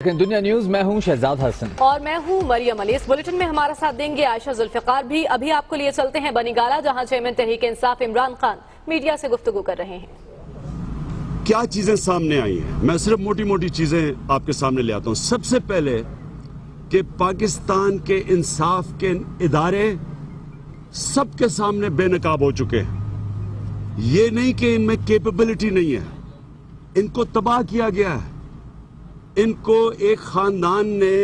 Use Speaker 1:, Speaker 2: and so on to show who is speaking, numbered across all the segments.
Speaker 1: दुनिया न्यूज में हूं शहजाद हसन
Speaker 2: और मैं हूं मरियम अली। इस बुलेटिन में हमारा साथ देंगे आयशा जुल्फिकार भी। अभी आपको लिए चलते हैं बनीगाला, जहां चेयरमैन तहरीक इंसाफ इमरान खान मीडिया से गुफ्तगू कर रहे हैं।
Speaker 3: क्या चीजें सामने आई हैं, मैं सिर्फ मोटी मोटी चीजें आपके सामने ले आता हूं। सबसे पहले कि पाकिस्तान के इंसाफ के इदारे सबके सामने बेनकाब हो चुके हैं। ये नहीं कि इनमें कैपेबिलिटी नहीं है, इनको तबाह किया गया है। इनको एक खानदान ने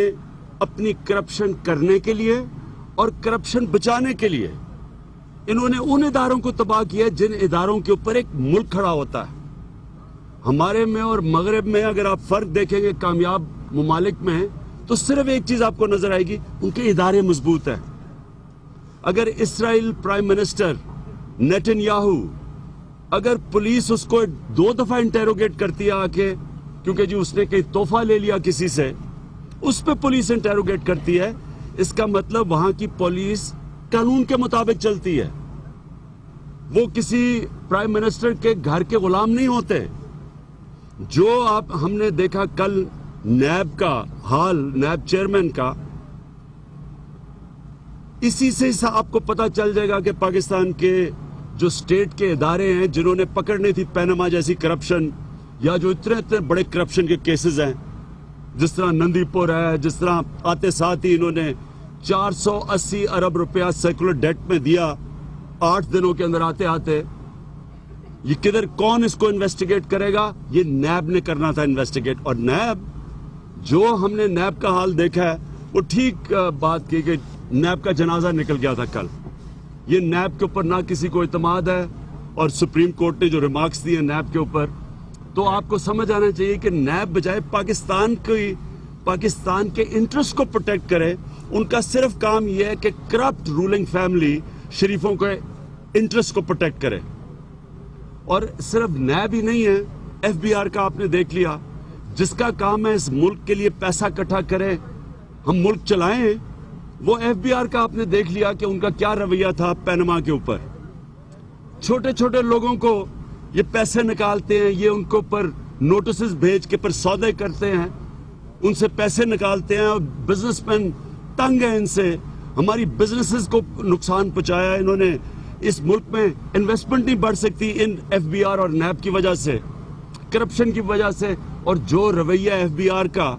Speaker 3: अपनी करप्शन करने के लिए और करप्शन बचाने के लिए इन्होंने उन इदारों को तबाह किया जिन इदारों के ऊपर एक मुल्क खड़ा होता है। हमारे में और मगरब में अगर आप फर्क देखेंगे कामयाब मुमालिक में, तो सिर्फ एक चीज आपको नजर आएगी, उनके इदारे मजबूत है। अगर इस्राइल प्राइम मिनिस्टर नेतन्याहू, अगर पुलिस उसको 2 दफा इंटेरोगेट करती है आके, क्योंकि जी उसने कोई तोहफा ले लिया किसी से, उस पे पुलिस इंटेरोगेट करती है, इसका मतलब वहां की पुलिस कानून के मुताबिक चलती है। वो किसी प्राइम मिनिस्टर के घर के गुलाम नहीं होते। जो आप हमने देखा कल नैब का हाल, नैब चेयरमैन का, इसी से आपको पता चल जाएगा कि पाकिस्तान के जो स्टेट के इदारे हैं जिन्होंने पकड़नी थी पैनामा जैसी करप्शन, या जो इतने इतने बड़े करप्शन के केसेस हैं, जिस तरह नंदीपुर है, जिस तरह आते साथ ही इन्होंने 480 अरब रुपया सेकुलर डेट में दिया 8 दिनों के अंदर आते आते। ये किधर, कौन इसको इन्वेस्टिगेट करेगा? ये नैब ने करना था इन्वेस्टिगेट। और नैब, जो हमने नैब का हाल देखा है, वो ठीक बात की कि नैब का जनाजा निकल गया था कल। ये नैब के ऊपर ना किसी को इत्मीनान है, और सुप्रीम कोर्ट ने जो रिमार्क्स दिए नैब के ऊपर, तो आपको समझ आना चाहिए कि नैब बजाय पाकिस्तान के इंटरेस्ट को प्रोटेक्ट करे, उनका सिर्फ काम यह है कि करप्ट रूलिंग फैमिली शरीफों के इंटरेस्ट को प्रोटेक्ट करे। और सिर्फ नैब ही नहीं है, एफबीआर का आपने देख लिया, जिसका काम है इस मुल्क के लिए पैसा इकट्ठा करे, हम मुल्क चलाएं। वो एफबीआर का आपने देख लिया कि उनका क्या रवैया था पैनामा के ऊपर। छोटे छोटे लोगों को ये पैसे निकालते हैं, ये उनको पर नोटिस भेज के पर सौदे करते हैं, उनसे पैसे निकालते हैं, और बिजनेसमैन तंग है इनसे। हमारी बिजनेसेस को नुकसान पहुंचाया इन्होंने। इस मुल्क में इन्वेस्टमेंट नहीं बढ़ सकती इन एफबीआर और नैब की वजह से, करप्शन की वजह से। और जो रवैया एफबीआर का,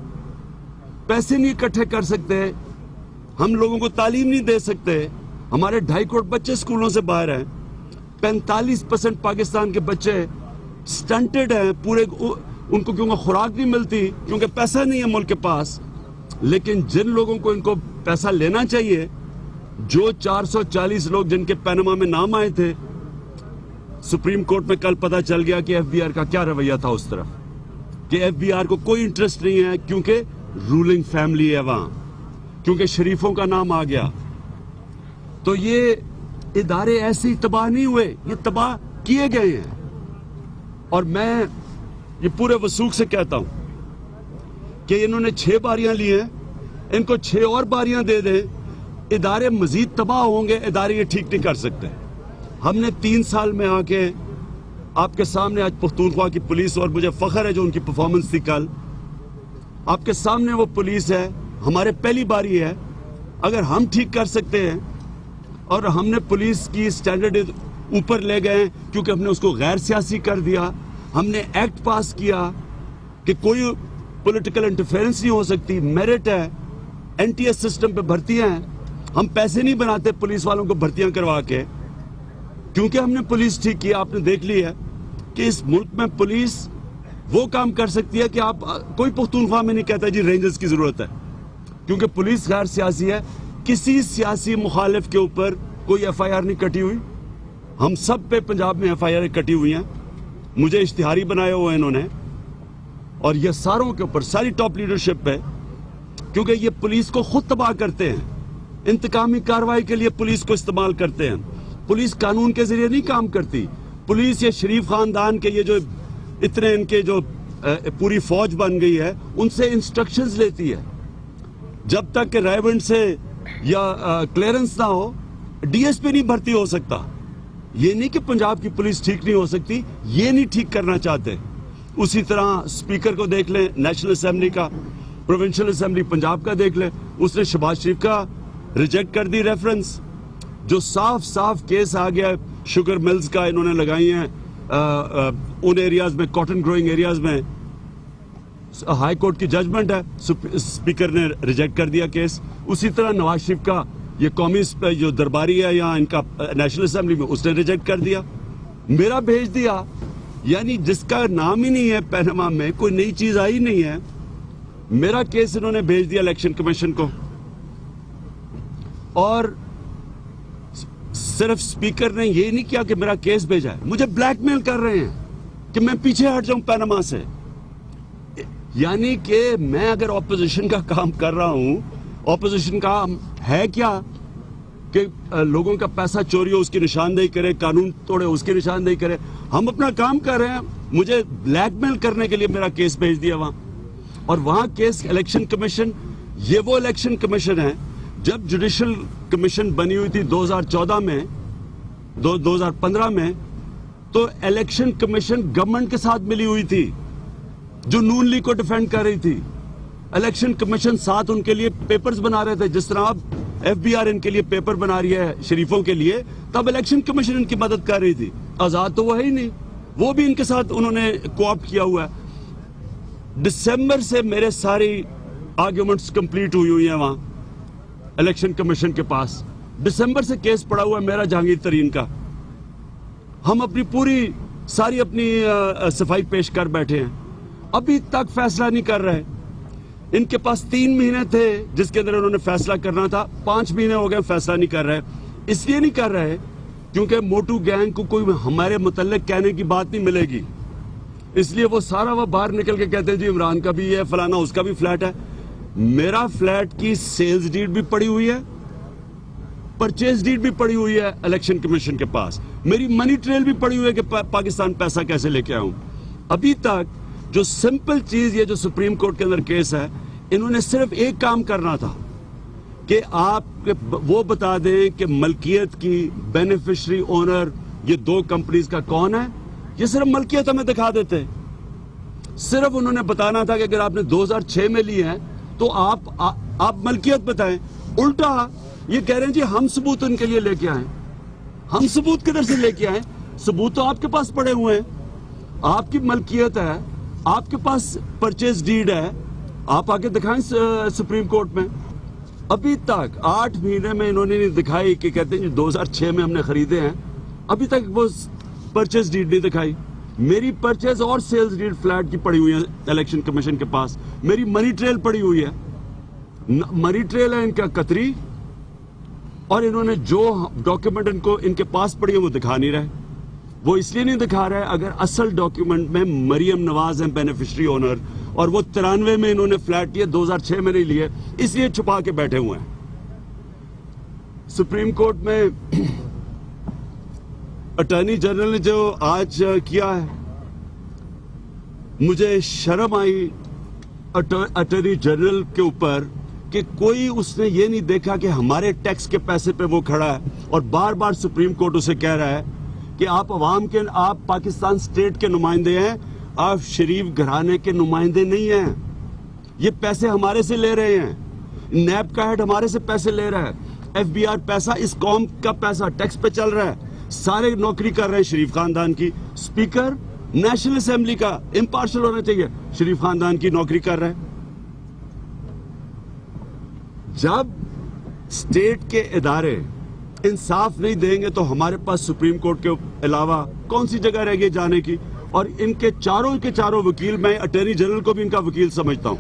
Speaker 3: पैसे नहीं इकट्ठे कर सकते, हम लोगों को तालीम नहीं दे सकते। हमारे 2.5 करोड़ बच्चे स्कूलों से बाहर हैं, 45% पाकिस्तान के बच्चे स्टंटेड हैं पूरे, उनको क्योंकि खुराक नहीं मिलती, क्योंकि पैसा नहीं है मुल्क के पास। लेकिन जिन लोगों को इनको पैसा लेना चाहिए, जो 440 लोग जिनके पैनामा में नाम आए थे, सुप्रीम कोर्ट में कल पता चल गया कि एफबीआर का क्या रवैया था उस तरफ, कि एफबीआर को कोई इंटरेस्ट नहीं है, क्योंकि रूलिंग फैमिली है वहां, क्योंकि शरीफों का नाम आ गया। तो ये इदारे ऐसे ही तबाह नहीं हुए, ये तबाह किए गए हैं। और मैं ये पूरे वसूख से कहता हूं कि इन्होंने 6 बारियां ली हैं, इनको 6 और बारियां दे दें, इदारे मजीद तबाह होंगे। इदारे ये ठीक नहीं कर सकते। हमने 3 साल में आके आपके सामने आज पख्तूनख्वा की पुलिस, और मुझे फख्र है जो उनकी परफॉर्मेंस थी कल, आपके सामने वो पुलिस है, हमारे पहली बारी है। अगर हम ठीक कर सकते हैं, और हमने पुलिस की स्टैंडर्ड ऊपर ले गए, क्योंकि हमने उसको गैर सियासी कर दिया, हमने एक्ट पास किया कि कोई पॉलिटिकल इंटरफेरेंस नहीं हो सकती, मेरिट है, एनटीएस सिस्टम पे भर्तियां हैं। हम पैसे नहीं बनाते पुलिस वालों को भर्तियां करवा के, क्योंकि हमने पुलिस ठीक की। आपने देख लिया कि इस मुल्क में पुलिस वो काम कर सकती है कि आप, कोई पख्तूनख्वा में नहीं कहता जी रेंजर्स की जरूरत है, क्योंकि पुलिस गैर सियासी है। किसी सियासी मुखालिफ के ऊपर कोई एफआईआर नहीं कटी हुई। हम सब पे पंजाब में एफआईआर कटी हुई हैं, मुझे इश्तिहारी बनाए हुए इन्होंने, और ये सारों के ऊपर सारी टॉप लीडरशिप पे, क्योंकि ये पुलिस को खुद तबाह करते हैं, इंतकामी कार्रवाई के लिए पुलिस को इस्तेमाल करते हैं। पुलिस कानून के जरिए नहीं काम करती। पुलिस ये शरीफ खानदान के, ये जो इतने इनके जो पूरी फौज बन गई है, उनसे इंस्ट्रक्शंस लेती है। जब तक कि रायबंड से या क्लियरेंस ना हो, डीएसपी नहीं भर्ती हो सकता। ये नहीं कि पंजाब की पुलिस ठीक नहीं हो सकती, ये नहीं ठीक करना चाहते। उसी तरह स्पीकर को देख लें नेशनल असेंबली का, प्रोविंशियल असेंबली पंजाब का देख ले, उसने शहबाज शरीफ का रिजेक्ट कर दी रेफरेंस, जो साफ साफ केस आ गया शुगर मिल्स का इन्होंने लगाई हैं उन एरियाज में, कॉटन ग्रोइंग एरियाज में। हाई कोर्ट की जजमेंट है, स्पीकर ने रिजेक्ट कर दिया केस। उसी तरह नवाज शरीफ का ये कौमी जो दरबारी है यहाँ इनका नेशनल असेंबली में, उसने रिजेक्ट कर दिया, मेरा भेज दिया। यानी जिसका नाम ही नहीं है पैनामा में, कोई नई चीज आई नहीं है, मेरा केस इन्होंने भेज दिया इलेक्शन कमीशन को। और सिर्फ स्पीकर ने ये नहीं किया कि मेरा केस भेजा है, मुझे ब्लैकमेल कर रहे हैं कि मैं पीछे हट जाऊं पैनामा से। यानी कि मैं अगर ऑपोजिशन का काम कर रहा हूं, ऑपोजिशन का है क्या कि लोगों का पैसा चोरी हो उसकी निशानदेही करे, कानून तोड़े उसकी निशानदेही करे। हम अपना काम कर रहे हैं, मुझे ब्लैकमेल करने के लिए मेरा केस भेज दिया वहां। और वहां केस इलेक्शन कमीशन, ये वो इलेक्शन कमीशन है जब जुडिशल कमीशन बनी हुई थी 2014 में, 2015 में, तो इलेक्शन कमीशन गवर्नमेंट के साथ मिली हुई थी जो नून लीग को डिफेंड कर रही थी। इलेक्शन कमीशन साथ उनके लिए पेपर्स बना रहे थे, जिस तरह अब FBI इनके लिए पेपर बना रही है शरीफों के लिए, तब इलेक्शन कमीशन इनकी मदद कर रही थी। आजाद तो वो है ही नहीं, वो भी इनके साथ उन्होंने कोऑप्ट किया हुआ है। दिसंबर से मेरे सारी आर्ग्यूमेंट्स कंप्लीट हुई हैं वहां इलेक्शन कमीशन के पास। दिसंबर से केस पड़ा हुआ है मेरा, जहांगीर तरीन का। हम अपनी पूरी सारी अपनी सफाई पेश कर बैठे हैं, अभी तक फैसला नहीं कर रहे। इनके पास 3 महीने थे जिसके अंदर उन्होंने फैसला करना था, 5 महीने हो गए फैसला नहीं कर रहे। इसलिए नहीं कर रहे क्योंकि मोटू गैंग को कोई हमारे मुतल्लिक कहने की बात नहीं मिलेगी, इसलिए वो सारा वो बाहर निकल के कहते हैं जी इमरान का भी है, फलाना उसका भी फ्लैट है। मेरा फ्लैट की सेल्स डीड भी पड़ी हुई है, परचेज डीड भी पड़ी हुई है इलेक्शन कमीशन के पास, मेरी मनी ट्रेल भी पड़ी हुई है कि पाकिस्तान पैसा कैसे लेके आऊं। अभी तक जो सिंपल चीज, ये जो सुप्रीम कोर्ट के अंदर केस है, इन्होंने सिर्फ एक काम करना था कि आप वो बता दें कि मलकियत की बेनिफिशियरी ओनर ये 2 कंपनीज का कौन है। ये सिर्फ मलकियत हमें दिखा देते, सिर्फ उन्होंने बताना था कि अगर आपने 2006 में ली है तो आप मलकियत बताएं। उल्टा ये कह रहे हैं जी हम सबूत उनके लिए लेके आए। हम सबूत किधर से लेके आए? सबूत तो आपके पास पड़े हुए हैं, आपकी मलकियत है, आपके पास परचेज डीड है, आप आके दिखाएं सुप्रीम कोर्ट में। अभी तक 8 महीने में इन्होंने नहीं दिखाई कि कहते हैं 2006 में हमने खरीदे हैं, अभी तक वो परचेज डीड नहीं दिखाई। मेरी परचेज और सेल्स डीड फ्लैट की पड़ी हुई है इलेक्शन कमीशन के पास, मेरी मनी ट्रेल पड़ी हुई है, मनी ट्रेल है इनका कतरी, और इन्होंने जो डॉक्यूमेंट इनके पास पड़ी है वो दिखा नहीं रहे। वो इसलिए नहीं दिखा रहे, अगर असल डॉक्यूमेंट में मरियम नवाज है बेनिफिशियरी ओनर, और वो 93 में इन्होंने फ्लैट लिए, 2006 में नहीं लिए, इसलिए छुपा के बैठे हुए हैं। सुप्रीम कोर्ट में अटॉर्नी जनरल ने जो आज किया है, मुझे शर्म आई अटॉर्नी जनरल के ऊपर कि कोई उसने ये नहीं देखा कि हमारे टैक्स के पैसे पे वो खड़ा है, और बार बार सुप्रीम कोर्ट उसे कह रहा है कि आप अवाम के, आप पाकिस्तान स्टेट के नुमाइंदे हैं, आप शरीफ घराने के नुमाइंदे नहीं हैं। ये पैसे हमारे से ले रहे हैं, नैब का हेड हमारे से पैसे ले रहा है, FBI पैसा इस कौम का पैसा टैक्स पे चल रहा है, सारे नौकरी कर रहे हैं शरीफ खानदान की। स्पीकर नेशनल असेंबली का इम्पार्शियल होना चाहिए, शरीफ खानदान की नौकरी कर रहा है। जब स्टेट के इदारे इंसाफ नहीं देंगे तो हमारे पास सुप्रीम कोर्ट के अलावा कौन सी जगह रह गई जाने की। और इनके चारों के चारों वकील, मैं अटॉर्नी जनरल को भी इनका वकील समझता हूं,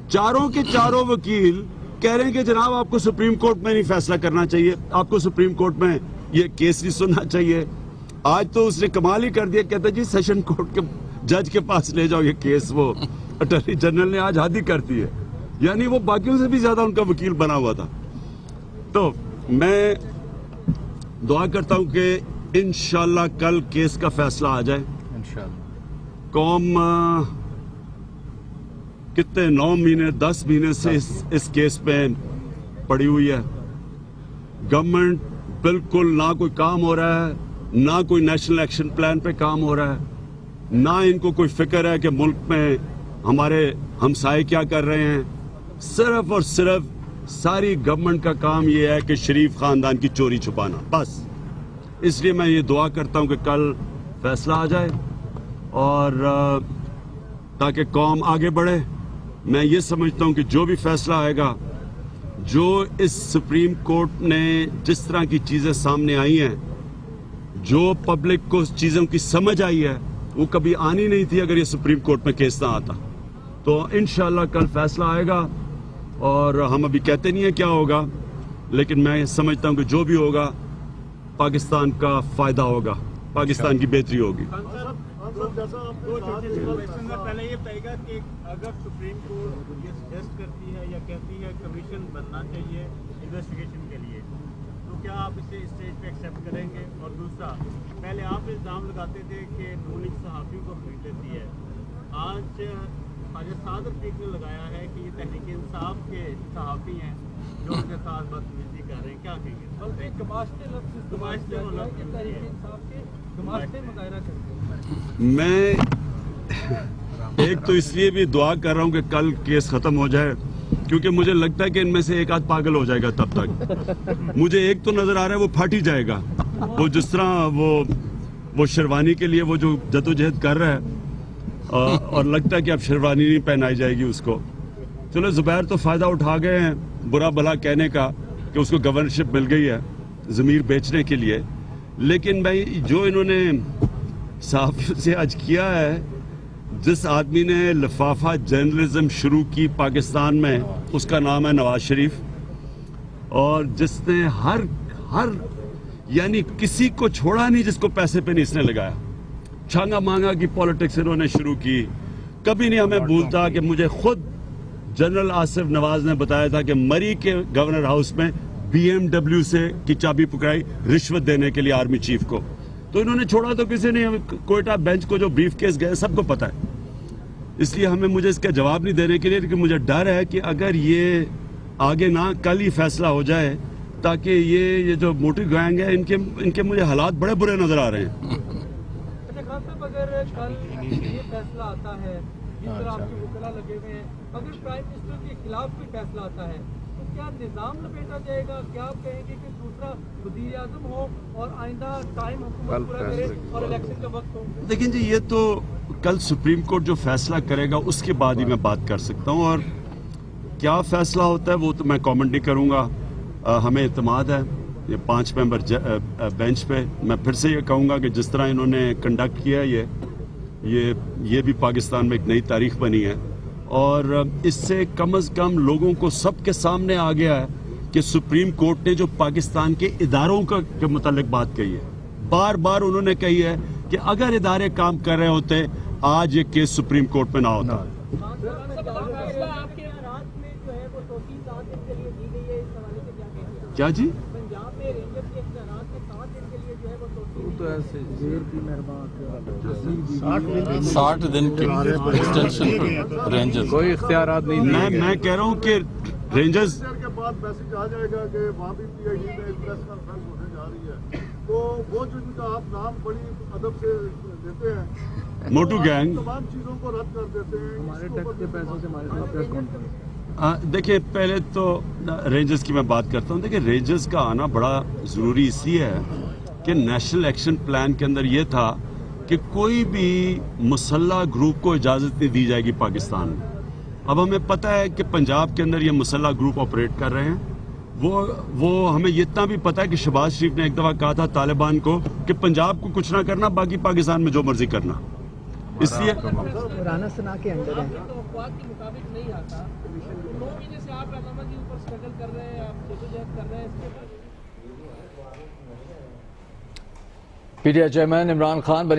Speaker 3: चारों के चारों वकील कह रहे हैं कि जनाब आपको सुप्रीम कोर्ट में नहीं फैसला करना चाहिए, आपको सुप्रीम कोर्ट में ये केस नहीं सुनना चाहिए। आज तो उसने कमाल ही कर दिया, कहता जी सेशन कोर्ट के जज के पास ले जाओ ये केस। वो अटॉर्नी जनरल ने आज हद ही कर दी है, यानी वो बाकियों से भी ज्यादा उनका वकील बना हुआ था। तो मैं दुआ करता हूं कि इंशाल्लाह कल केस का फैसला आ जाए। कौम कितने 9 महीने 10 महीने से इस केस पे पड़ी हुई है। गवर्नमेंट बिल्कुल ना कोई काम हो रहा है, ना कोई नेशनल एक्शन प्लान पे काम हो रहा है, ना इनको कोई फिक्र है कि मुल्क में ہمارے ہمسائے کیا کر رہے ہیں. صرف اور صرف ساری گورنمنٹ کا کام یہ ہے کہ شریف خاندان کی چوری چھپانا بس. اس لیے میں یہ دعا کرتا ہوں کہ کل فیصلہ آ جائے اور تاکہ قوم آگے بڑھے. میں یہ سمجھتا ہوں کہ جو بھی فیصلہ آئے گا, جو اس سپریم کورٹ نے جس طرح کی چیزیں سامنے آئی ہیں, جو پبلک کو چیزوں کی سمجھ آئی ہے, وہ کبھی آنی نہیں تھی اگر یہ سپریم کورٹ میں کیس نہ آتا. تو انشاءاللہ کل فیصلہ آئے گا اور ہم ابھی کہتے نہیں ہیں کیا ہوگا, لیکن میں سمجھتا ہوں کہ جو بھی ہوگا پاکستان کا فائدہ ہوگا, پاکستان کی بہتری ہوگی.
Speaker 4: پہلے یہ بتائے گا کہ اگر سپریم کورٹ یہ سجیسٹ کرتی ہے یا کہتی ہے کمیشن بننا چاہیے انویسٹیگیشن کے لیے, تو کیا آپ اسے اسٹیج پہ ایکسیپٹ کریں گے؟ اور دوسرا, پہلے آپ الزام لگاتے تھے کہ نون لیگ صحافیوں کو خرید لیتی ہے, آج خواجہ سعد رفیق نے لگایا ہے کہ یہ تحریک انصاف کے صحافی ہیں جو ان کے ساتھ بدتمیزی کر رہے ہیں, کیا کہیں گے؟
Speaker 3: میں ایک تو اس لیے بھی دعا کر رہا ہوں کہ کل کیس ختم ہو جائے, کیونکہ مجھے لگتا ہے کہ ان میں سے ایک آدھ پاگل ہو جائے گا تب تک. مجھے ایک تو نظر آ رہا ہے وہ پھٹ ہی جائے گا, وہ جس طرح وہ شیروانی کے لیے وہ جو جدوجہد کر رہا ہے, اور لگتا ہے کہ اب شیروانی نہیں پہنائی جائے گی اس کو. چلو زبیر تو فائدہ اٹھا گئے ہیں برا بھلا کہنے کا کہ اس کو گورنرشپ مل گئی ہے ضمیر بیچنے کے لیے, لیکن بھائی جو انہوں نے صحافیوں سے آج کیا ہے, جس آدمی نے لفافہ جرنلزم شروع کی پاکستان میں اس کا نام ہے نواز شریف, اور جس نے ہر یعنی کسی کو چھوڑا نہیں جس کو پیسے پہ نہیں اس نے لگایا. چھانگا مانگا کی پالیٹکس انہوں نے شروع کی. کبھی نہیں ہمیں بھولتا کہ مجھے خود جنرل آصف نواز نے بتایا تھا کہ مری کے گورنر ہاؤس میں BMW سے کی چابی پکڑائی رشوت دینے کے لیے آرمی چیف کو. تو انہوں نے چھوڑا تو کسی نے, کوئٹہ بینچ کو جو بریف کیس گئے سب کو پتا ہے. اس لیے مجھے اس کا جواب نہیں دینے کے لیے, لیکن مجھے ڈر ہے کہ اگر یہ آگے نہ کل ہی فیصلہ ہو جائے, تاکہ یہ جو موٹی گینگ ہے ان کے مجھے حالات بڑے برے نظر آ رہے ہیں.
Speaker 5: اگر کل یہ فیصلہ آتا ہے, جس طرح آپ کے وکلا لگے ہوئے ہیں, اگر پرائم منسٹر کے خلاف کوئی فیصلہ آتا ہے تو کیا نظام لپیٹا جائے گا؟ کیا آپ کہیں گے کہ دوسرا وزیر اعظم ہو اور آئندہ ٹائم حکومت پورا کرے اور الیکشن کا وقت ہو؟
Speaker 3: لیکن جی یہ تو کل سپریم کورٹ جو فیصلہ کرے گا اس کے بعد ہی میں بات کر سکتا ہوں, اور کیا فیصلہ ہوتا ہے وہ تو میں کامنٹ نہیں کروں گا. ہمیں اعتماد ہے یہ 5 ممبر بینچ پہ. میں پھر سے یہ کہوں گا کہ جس طرح انہوں نے کنڈکٹ کیا یہ بھی پاکستان میں ایک نئی تاریخ بنی ہے, اور اس سے کم از کم لوگوں کو سب کے سامنے آ گیا ہے کہ سپریم کورٹ نے جو پاکستان کے اداروں کے متعلق بات کہی ہے, بار بار انہوں نے کہی ہے کہ اگر ادارے کام کر رہے ہوتے آج یہ کیس سپریم کورٹ میں نہ ہوتا. کیا جی؟
Speaker 6: 60 دن کی ایکسٹینشن رینجز,
Speaker 1: کوئی اختیارات نہیں.
Speaker 3: میں کہہ رہا ہوں کہ رینجرز
Speaker 4: کے بعد میسج آ جائے گا کہ وہاں بھی PID میں ایک پریس کانفرنس ہونے جا رہی ہے, تو وہ جن کا آپ نام بڑی ادب سے دیتے ہیں,
Speaker 3: موٹو گینگ,
Speaker 4: تمام چیزوں کو رد کر دیتے ہیں.
Speaker 5: ہمارے ٹیکس کے پیسوں سے ہمارے ساتھ پریس کانفرنس.
Speaker 3: دیکھیں پہلے تو رینجرز کی میں بات کرتا ہوں. دیکھیں رینجرز کا آنا بڑا ضروری اس لیے ہے کہ نیشنل ایکشن پلان کے اندر یہ تھا کہ کوئی بھی مسلح گروپ کو اجازت نہیں دی جائے گی پاکستان میں. اب ہمیں پتہ ہے کہ پنجاب کے اندر یہ مسلح گروپ آپریٹ کر رہے ہیں. وہ ہمیں یہ اتنا بھی پتہ ہے کہ شہباز شریف نے ایک دفعہ کہا تھا طالبان کو کہ پنجاب کو کچھ نہ کرنا, باقی پاکستان میں جو مرضی کرنا. اس لیے
Speaker 5: رانا ثنا کے انڈر ہے.
Speaker 7: توقعات کے مطابق نہیں آتا. 9 مہینے سے آپ رہنما کے اوپر اسٹرگل کر رہے ہیں, آپ جدوجہد کر رہے ہیں.
Speaker 1: PTI chairman Imran Khan